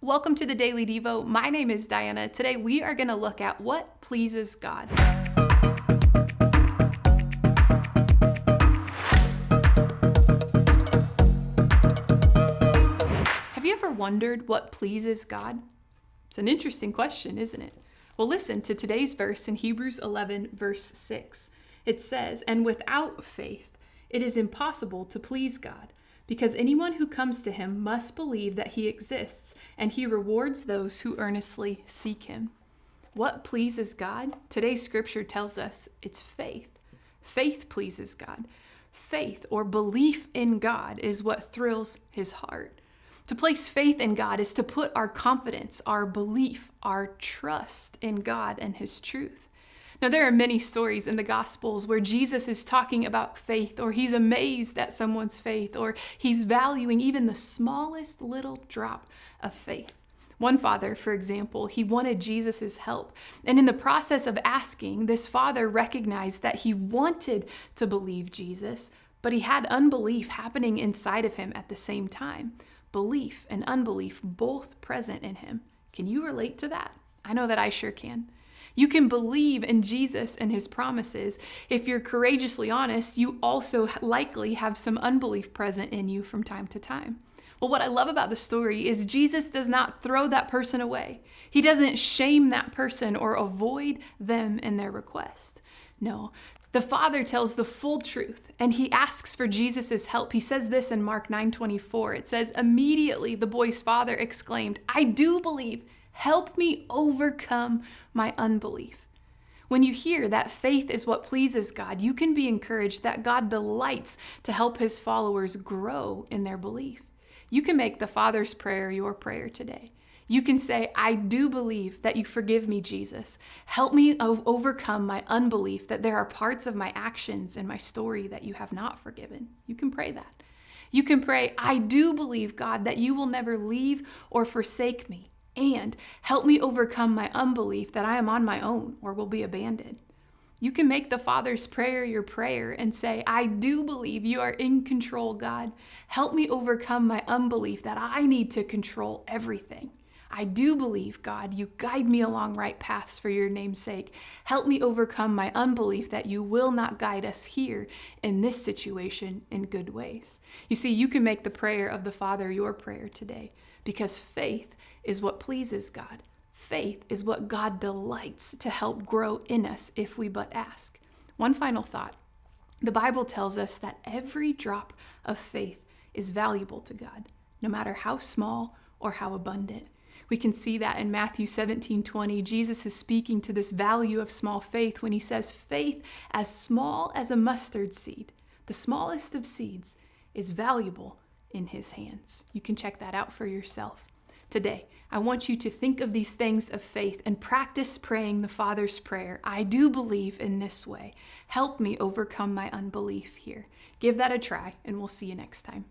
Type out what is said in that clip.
Welcome to the Daily Devo. My name is Diana. Today we are going to look at what pleases God. Have you ever wondered what pleases God? It's an interesting question, isn't it? Well, listen to today's verse in Hebrews 11, verse 6. It says, "And without faith, it is impossible to please God. Because anyone who comes to him must believe that he exists, and he rewards those who earnestly seek him." What pleases God? Today's scripture tells us it's faith. Faith pleases God. Faith or belief in God is what thrills his heart. To place faith in God is to put our confidence, our belief, our trust in God and his truth. Now, there are many stories in the Gospels where Jesus is talking about faith, or he's amazed at someone's faith, or he's valuing even the smallest little drop of faith. One father, for example, he wanted Jesus' help. And in the process of asking, this father recognized that he wanted to believe Jesus, but he had unbelief happening inside of him at the same time. Belief and unbelief both present in him. Can you relate to that? I know that I sure can. You can believe in Jesus and his promises. If you're courageously honest, you also likely have some unbelief present in you from time to time. Well, what I love about the story is Jesus does not throw that person away. He doesn't shame that person or avoid them in their request. No, the Father tells the full truth, and he asks for Jesus' help. He says this in Mark 9:24. It says, "Immediately the boy's father exclaimed, 'I do believe. Help me overcome my unbelief.'" When you hear that faith is what pleases God, you can be encouraged that God delights to help his followers grow in their belief. You can make the Father's prayer your prayer today. You can say, "I do believe that you forgive me, Jesus. Help me overcome my unbelief that there are parts of my actions and my story that you have not forgiven." You can pray that. You can pray, "I do believe, God, that you will never leave or forsake me. And help me overcome my unbelief that I am on my own or will be abandoned." You can make the Father's prayer your prayer and say, "I do believe you are in control, God. Help me overcome my unbelief that I need to control everything. I do believe, God, you guide me along right paths for your name's sake. Help me overcome my unbelief that you will not guide us here in this situation in good ways." You see, you can make the prayer of the Father your prayer today because faith is what pleases God. Faith is what God delights to help grow in us if we but ask. One final thought. The Bible tells us that every drop of faith is valuable to God, no matter how small or how abundant. We can see that in Matthew 17:20. Jesus is speaking to this value of small faith when he says, "Faith as small as a mustard seed, the smallest of seeds, is valuable in his hands." You can check that out for yourself. Today, I want you to think of these things of faith and practice praying the Father's prayer. "I do believe in this way. Help me overcome my unbelief here." Give that a try, and we'll see you next time.